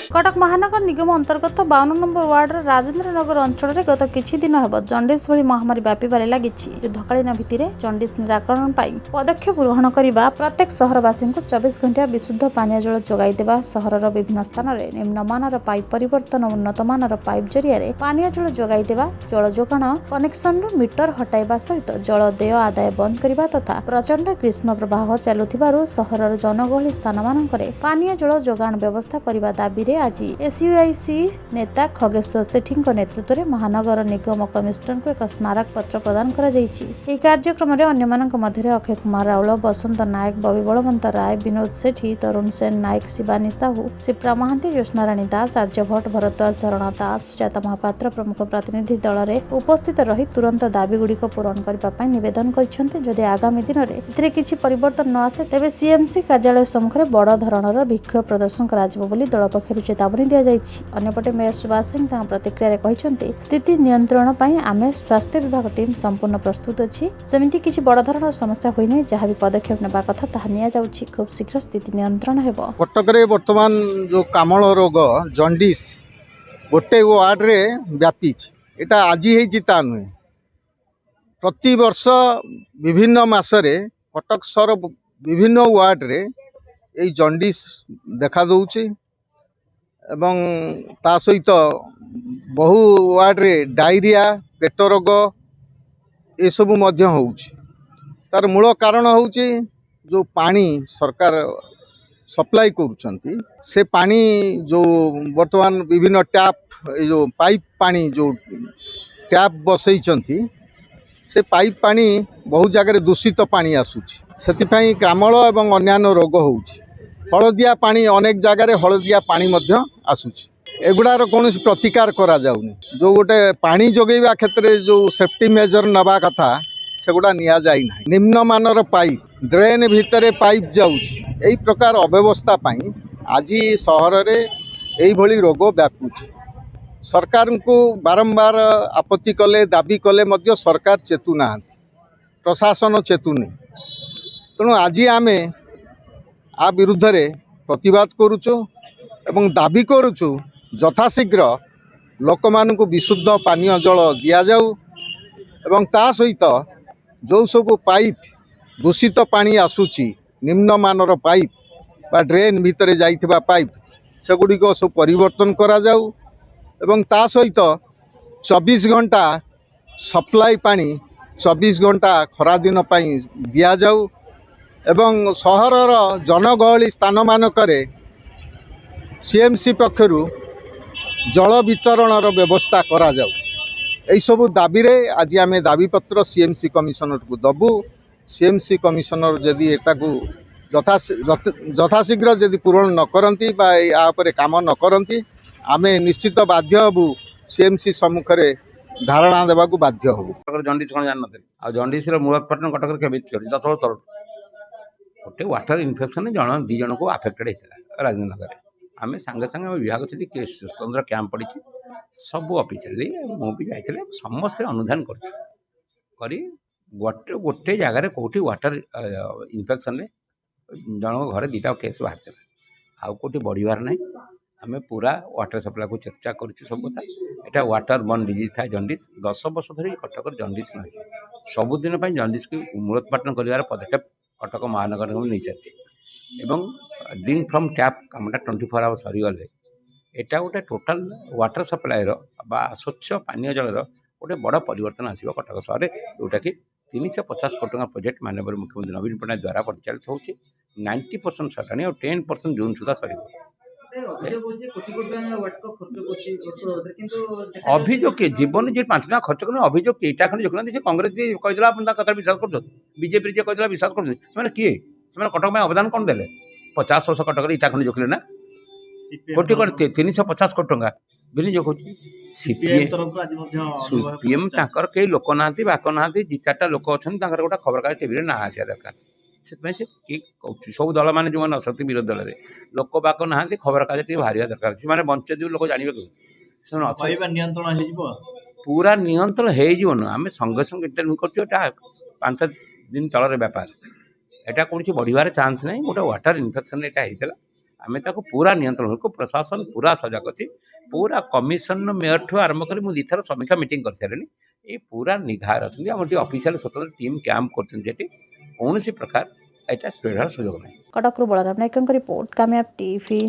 कटक महानगर निगम अंतर्गत 52 नंबर वार्डर राजेन्द्र नगर अंचल में गत किछि दिन हेब जंडिस भली महामारी व्यापीबारे लागिछि। युद्धकालीन भित्तिरे जंडिस निराकरण पाई पदक्षेप ग्रहण करिबा प्रत्येक सहरवासी को 24 घंटा विशुद्ध पानीय जल जोगाई देबा सहरर विभिन्न स्थान में निम्नमानर पाइप परिवर्तन उन्नतमानर पाइप जरिया पानीय जल जोगाई देबा जल जोगाण कनेक्शन मीटर हटाइबा सहित जल देय आदाय बंद करिबा तथा प्रचंड ग्रीष्म प्रवाह चलुथिबारु सहरर जनगहली स्थान मानकरे पानीय जल जोगाण व्यवस्था करिबा दाबी रे आज एसयूआईसी नेता खगेश्वर सेठी नेतृत्व में महानगर निगम कमिशनर को एक स्मारक पत्र प्रदान करा जायछि। एही कार्यक्रम रे अन्य मानक मध्य अक्षय कुमार राउल, बसंत नायक, बबी बलवंत राय, विनोद सेठी, तरुण सेन नायक, शिवानी साहू, शिप्रा महांती, ज्योत्स्नाराणी दास, आर्य भट्ट, भरद्वाज, झरणा दास, सुजाता महापात्र प्रमुख प्रतिनिधि दल रे उपस्थित रही तुरंत दाबी गुड़िक पूरण करने निवेदन करिसेंते। जदि आगामी दिन में एथिरे किछि परिवर्तन न आसे तेबे सीएमसी कार्यालय सम्मुख बड़ धरणर विक्षोभ प्रदर्शन कराजिबो बोली दल पक्षरु चेतावनी दिया जायछि। अन्यपटे मेयर सुभाष सिंह प्रतिक्रिया कहते स्थिति नियंत्रण पाई आमे स्वास्थ्य विभाग टीम संपूर्ण प्रस्तुत अछि। सेमिति किछि बड़ धरणर समस्या होई नै, जहाँ भी पदक्षेप नेबा कथा ताहा निया जाउछि। खूब शीघ्र स्थिति नियंत्रण हेबो। कटक रे वर्तमान जो कामल रोग जंडिस गोटे वार्ड रे व्यापी एटा आजी हेछि ता नुहे। प्रति वर्ष विभिन्न मासरे कटक सहर विभिन्न वार्ड रे एई जंडिस देखा दउछि एवं ता सहित बहु वार्ड रे डायरिया पेट रोग ए सब मध्य होउछि। तार मूल कारण होउछि जो पानी सरकार सप्लाई करुछंती से पानी जो वर्तमान विभिन्न टैप जो पाइप पानी जो टैप बसैचंती से पाइप पानी बहुत जगह दूषित पानी आसुछि। सेतिपई कामल एवं अन्यान्य रोग होउछि। हलदिया पानी अनेक जगह हलदिया पानी मध्य आसुछि। एगुड़ार कौन प्रतिकार करा जाउनी। जो गोटे पानी जोगेबा क्षेत्र में जो सेफ्टी मेजर नबा कथा सेगुड़ा निया जाई नाही। निम्नमानर पाइप ड्रेन भितर पाइप जाउछि। एही प्रकार अव्यवस्था पाई आज सहर रे एही भली रोग व्यापुछि। सरकार को बारंबार आपत्ति कले दाबी कले मध्य सरकार चेतुना, प्रशासन चेतुनी। तेणु आज आमे आ विरुद्ध रे प्रतिवाद करुचु एवं दाबी करुचु यथाशीघ्र लोक मानकु विशुद्ध पानीय जल दिया जाऊ एवं ता सहित जो सब पाइप दूषित पानी आसुची निम्नमानर पाइप बा ड्रेन भितर जाइथिबा पाइप सेगुड़िक सब परिवर्तन करा जाऊ एवं ता सहित 24 घंटा सप्लाई पानी 24 घंटा खरा दिन पाई दिया जाऊ एवं सहरर जनगहली स्थान मानकरे सीएमसी पक्षरु जल वितरणर व्यवस्था करा जाऊ। एई सबु दाबी रे आज आमे दाबी पत्र सीएमसी कमिशनर को दबु। सीएमसी कमिशनर जदि एटाकू यथाशीघ्र जदि पूरण न करंती बा या उपरे काम न करंती आमे निश्चित बाध्य हबु सीएमसी सम्मुख रे धारणा देबाकू बाध्य हबु। जंडिस कोन जान नथि आ जंडिस रो मूलोत्पाटन कटक के केबे चली 10 वर्ष गोटे वाटर इन्फेक्शन जन दी जन को अफेक्टेड होता राजेन्द्र नगर आम सांगे सांगे विभाग से स्वतंत्र कैंप पड़ी सब ऑफिशियली मुझे जाइए समस्ते अनुधान कर गोटे गोटे जगार कौटी वाटर इन्फेक्शन जन घर दीटा केस बाहर आउ कौटी बढ़िबार ना आम पूरा वाटर सप्लाई को चेक कर सब कथा वाटर बर्न डिजीज था जंडिस 10 वर्ष धरी कटक जंडिस नहीं सबुदिन जंडिस को मूलोत्पाटन कर पदक्षेप कटक महानगर निगम नहीं सारी एवं ड्रिंक फ्रॉम टैप कमटा 24 आवर्स सरीगले एटा गोटे टोटाल वाटर सप्लाई स्वच्छ पानीय जलर गोटे बड़ परिवर्तन आसो कटक सहर जोटा कि 350 कोटी टका प्रोजेक्ट माननीय मुख्यमंत्री नवीन पट्टनायक द्वारा परिचालित होची 90% सराणी और 10% जून सुधा सर अभियोग किए जीवन जी 5 टका खर्च कर अभियोग किए खंड जो कांग्रेस जी कहीदेला कथा विश्वास कर बीजेपी जी कहीदेला विश्वास कर किए कटक में अवदान कौन देले 50 वर्ष कटक इटा खंड जोखिले ना कोटी कोटी 350 कोटी टका विनियोग होची सीपीएम ताकर कई लोक ना बाक ना 2-4टा लोक अच्छा गोटे खबर कागज टीवी ना आसा दरकार से सब दल मैंने जो अच्छा विरोधी दल में लोक बाक ना खबर कागज बाहर दरकार से बंचे जो लोक जानवे पूरा नियंत्रण हो आम संगे संगे इंटरव्यू कर 5 दिन तलर बेपार एटा कौन बढ़िबार चांस नहीं गोटे वाटर इन्फेक्शन एटा होता आम ताको पूरा नियंत्रण को प्रशासन पूरा सजग अच्छी पूरा कमिशन मेयर ठू आरंभ कर मुझे दुईथर समीक्षा मीटिंग कर सारे ये पूरा निघार अच्छा आम ऑफिशियल स्वतंत्र टीम कैंप कर कौन प्रकार यहाँ स्प्रेड सुजोग नहीं। कटकरू बलराम नायकଙ୍କ रिपोर्ट कामयाब टीवी।